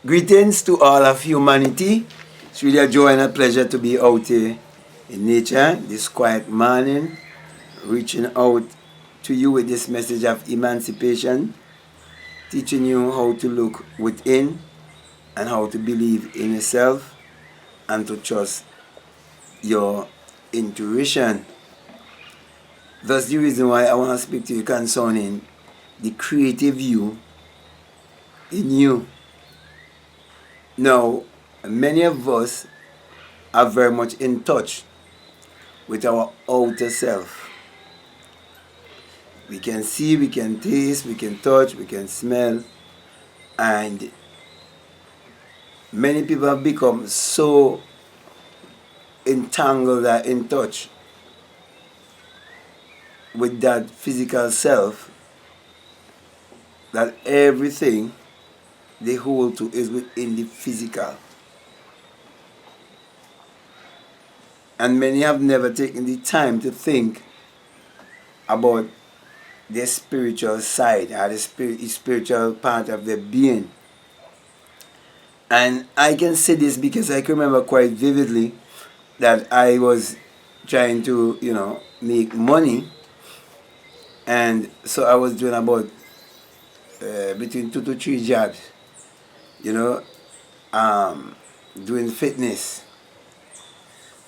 Greetings to all of humanity. It's really a joy and a pleasure to be out here in nature this quiet morning, reaching out to you with this message of emancipation, teaching you how to look within and how to believe in yourself and to trust your intuition. That's the reason why I want to speak to you concerning the creative you in you. Now, many of us are very much in touch with our outer self. We can see, we can taste, we can touch, we can smell, and many people have become so entangled and in touch with that physical self that everything they hold to is within the physical. And many have never taken the time to think about their spiritual side or the spiritual part of their being. And I can say this because I can remember quite vividly that I was trying to, make money. And so I was doing about between 2 to 3 jobs, doing fitness,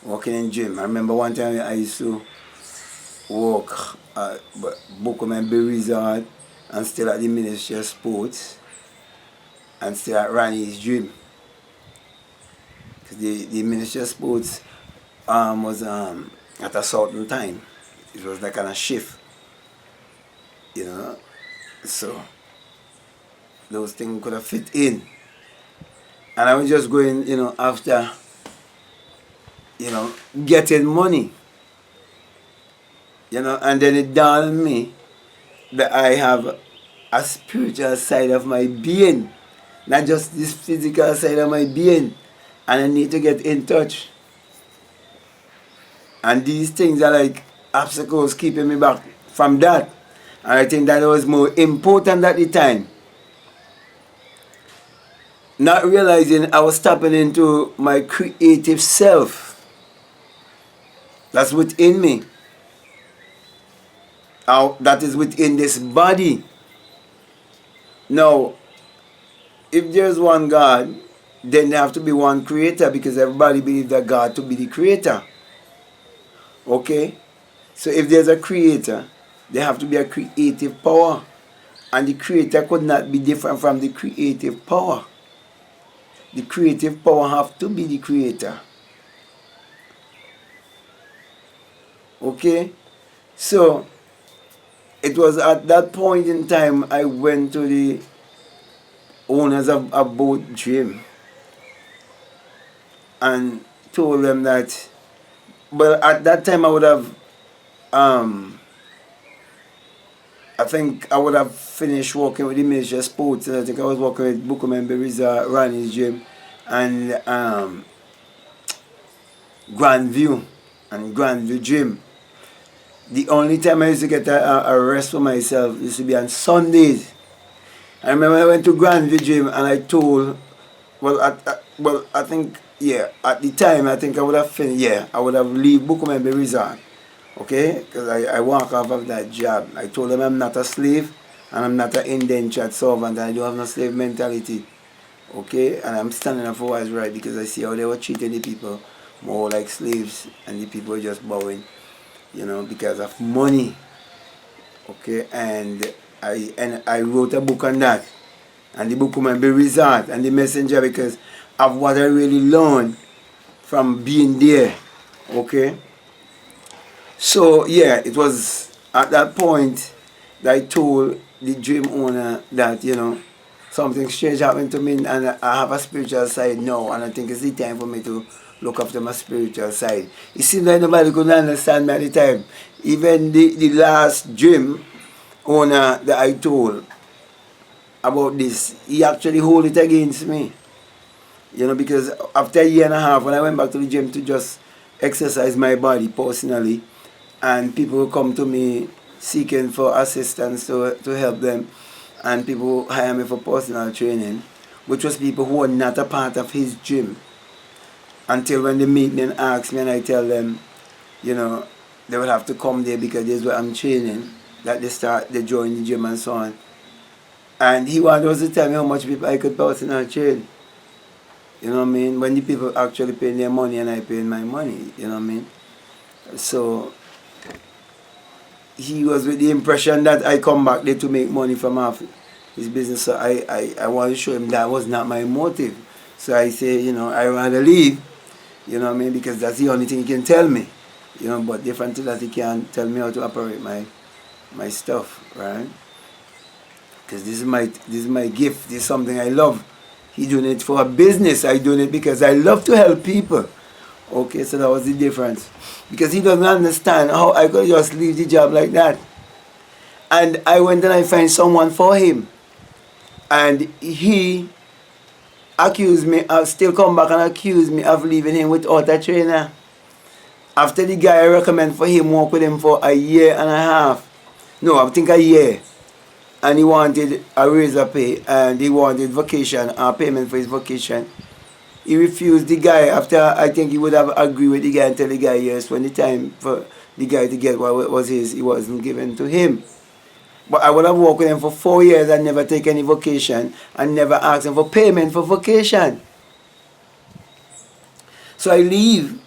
working in gym. I remember one time I used to work at BlackMadGuru Resort and still at the Ministry of Sports and still at Ronnie's gym. Because the Ministry of Sports was at a certain time. It was like on a shift, so those things could have fit in. And I was just going, after, getting money. And then it dawned on me that I have a spiritual side of my being, not just this physical side of my being. And I need to get in touch. And these things are like obstacles keeping me back from that. And I think that was more important at the time. Not realizing I was tapping into my creative self that's within me. That is within this body. Now, if there's one God, then there have to be one creator because everybody believes that God to be the creator. Okay? So if there's a creator, there have to be a creative power. And the creator could not be different from the creative power. The creative power have to be the creator. Okay? So, it was at that point in time I went to the owners of a boat gym and told them that, well, at that time I would have, I think I would have finished working with the Ministry of Sports, and I think I was working with BlackMadGuru Resort, Ronnie's gym, and Grandview gym. The only time I used to get a rest for myself used to be on Sundays. I remember I went to Grandview gym and I told, I think, at the time I think I would have finished, I would have leave BlackMadGuru Resort. Okay, because I walk off of that job. I told them I'm not a slave and I'm not an indentured servant and I don't have no slave mentality. Okay, and I'm standing up for what's right because I see how they were treating the people more like slaves and the people were just bowing, because of money. Okay, and I wrote a book on that, and the book might be Resort and the Messenger because of what I really learned from being there. Okay. So, it was at that point that I told the gym owner that, something strange happened to me and I have a spiritual side now and I think it's the time for me to look after my spiritual side. It seemed like nobody could understand me at the time. Even the last gym owner that I told about this, he actually hold it against me. Because after a year and a half, when I went back to the gym to just exercise my body personally, and people come to me seeking for assistance to help them, and people hire me for personal training. which was people who were not a part of his gym. Until when they meet me and ask me and I tell them, you know, they will have to come there because this is what I'm training, that they join the gym and so on. And he wanted us to tell me how much people I could personally train. You know what I mean? When the people actually paying their money and I paying my money, you know what I mean? So he was with the impression that I come back there to make money from half his business. So I want to show him that was not my motive. So I say, you know, I rather leave, you know what I mean, because that's the only thing he can tell me. You know, but different to that he can't tell me how to operate my stuff, right? Because this is my gift, this is something I love. He doing it for a business, I doing it because I love to help people. Okay, so that was the difference. Because he doesn't understand how I could just leave the job like that. And I went and I find someone for him. And he accused me, still come back and accuse me of leaving him without a trainer. After the guy I recommend for him, work with him for a year and a half. No, I think a year. And he wanted a raise of pay and he wanted vacation, payment for his vacation. He refused the guy after I think he would have agreed with the guy and tell the guy yes, when the time for the guy to get what was his, it wasn't given to him. But I would have worked with him for 4 years and never take any vacation and never ask him for payment for vacation. So I leave,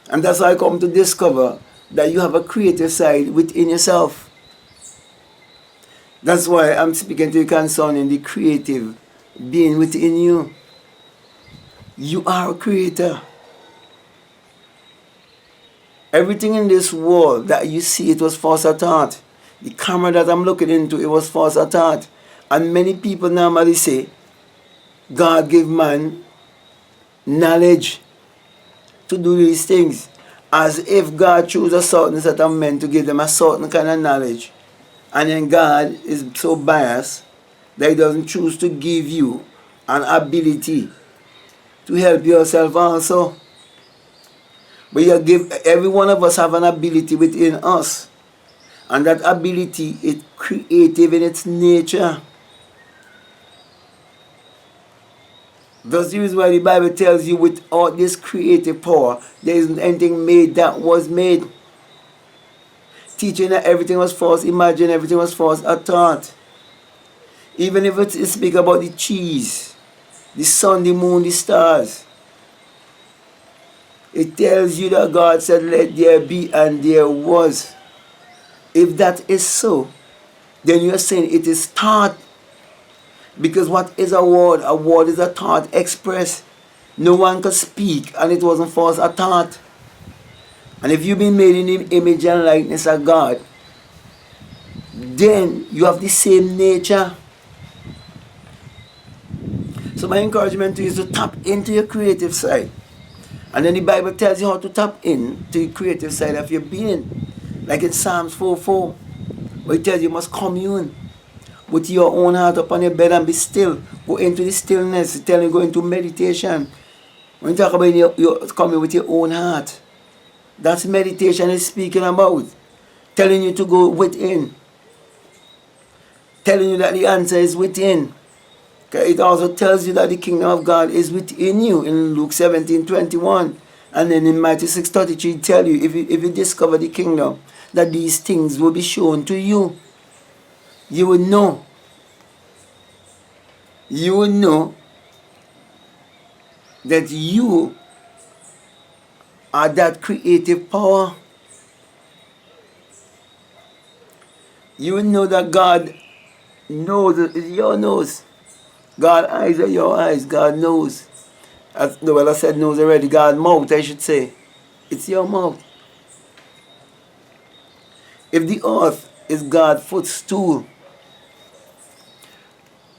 and that's how I come to discover that you have a creative side within yourself. That's why I'm speaking to you concerning the creative being within you. You are a creator. Everything in this world that you see, it was first a thought. The camera that I'm looking into, it was first a thought. And many people normally say, God gave man knowledge to do these things. As if God chose a certain set of men to give them a certain kind of knowledge. And then God is so biased that he doesn't choose to give you an ability to help yourself also. But every one of us have an ability within us. And that ability is creative in its nature. That's the reason why the Bible tells you without this creative power, there isn't anything made that was made. Teaching that everything was false, imagine everything was false, a thought. Even if it speak about the cheese, the sun, the moon, the stars. It tells you that God said, let there be, and there was. If that is so, then you're saying it is thought. Because what is a word? A word is a thought expressed. No one could speak, and it wasn't false, a thought. And if you've been made in the image and likeness of God, then you have the same nature. So my encouragement to you is to tap into your creative side. And then the Bible tells you how to tap into the creative side of your being. Like in Psalms 4:4, where it tells you must commune with your own heart upon your bed and be still. Go into the stillness. It tells you go into meditation. When you talk about your coming with your own heart, that's meditation is speaking about. Telling you to go within. Telling you that the answer is within. It also tells you that the kingdom of God is within you in Luke 17:21. And then in Matthew 6:33 tell you, if you discover the kingdom, that these things will be shown to you. You will know. You will know that you are that creative power. You will know that God knows, it's your nose. God's eyes are your eyes. God knows. Well, I said knows already. God's mouth, I should say. It's your mouth. If the earth is God's footstool,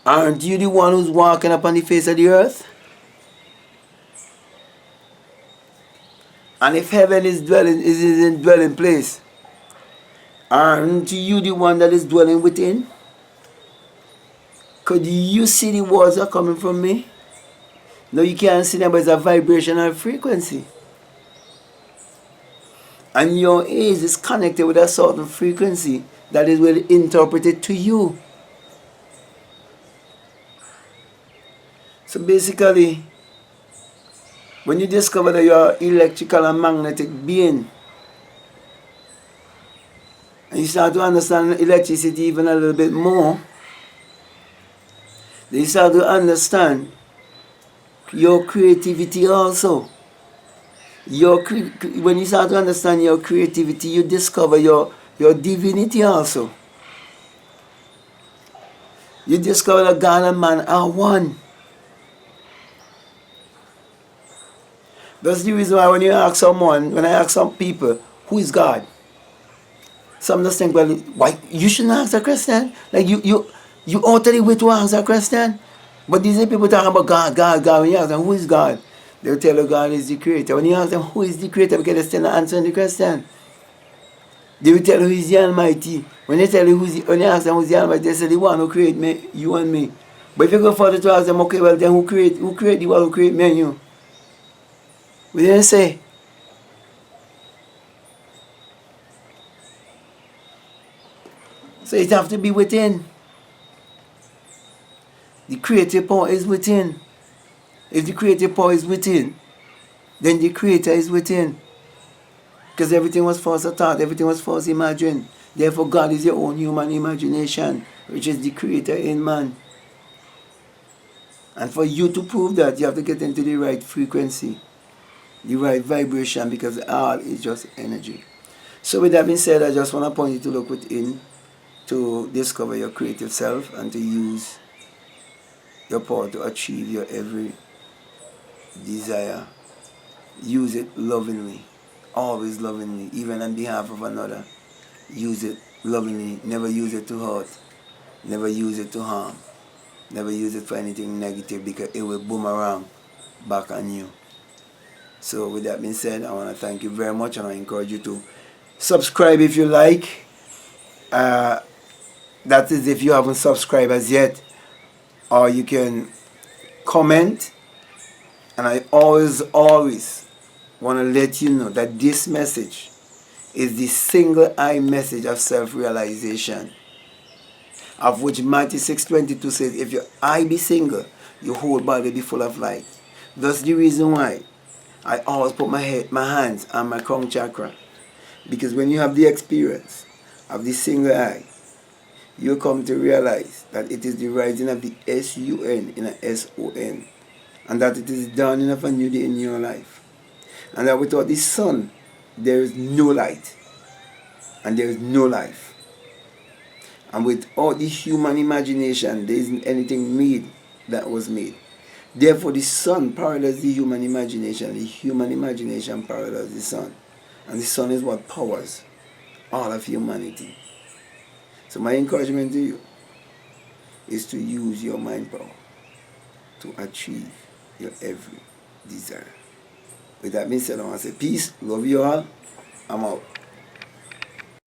aren't you the one who's walking upon the face of the earth? And if heaven is his dwelling place, aren't you the one that is dwelling within? Could you see the words that are coming from me? No, you can't see them, but it's a vibrational frequency. And your ears is connected with a certain frequency that is well interpreted to you. So basically, when you discover that you are electrical and magnetic being, and you start to understand electricity even a little bit more, then you start to understand your creativity also. When you start to understand your creativity, you discover your divinity also. You discover that God and man are one. That's the reason why when I ask some people, who is God? Some just think, well, why you shouldn't ask a question? Like you utterly way to ask a question. But these are people talking about God. When you ask them, who is God? They'll tell you God is the creator. When you ask them, who is the creator? Because they're still not answering the question. They will tell you who is the Almighty. When they tell you when you ask them who's the Almighty, they say the one who created me, you and me. But if you go further to ask them, okay, well then who create the one who created me and you? We didn't say. So it have to be within. The creative power is within. If the creative power is within, then the creator is within. Because everything was first thought, everything was first imagined. Therefore, God is your own human imagination, which is the creator in man. And for you to prove that, you have to get into the right frequency, the right vibration, because all is just energy. So with that being said, I just want to point you to look within to discover your creative self and to use your power to achieve your every desire. Use it lovingly, always lovingly, even on behalf of another. Use it lovingly. Never use it to hurt. Never use it to harm. Never use it for anything negative, because it will boomerang back on you. So with that being said, I want to thank you very much, and I encourage you to subscribe if you like. That is if you haven't subscribed as yet. Or you can comment. And I always want to let you know that this message is the single eye message of self-realization, of which Matthew 6:22 says, if your eye be single, your whole body be full of light. That's the reason why I always put my hands on my crown chakra. Because when you have the experience of the single eye, you come to realize that it is the rising of the sun in a son, and that it is dawning of a new day in your life, and that without the sun there is no light and there is no life, and without the human imagination there isn't anything made that was made. Therefore the sun parallels the human imagination, the human imagination parallels the sun, and the sun is what powers all of humanity. So my encouragement to you is to use your mind power to achieve your every desire. With that being said, I want to say peace, love you all, I'm out.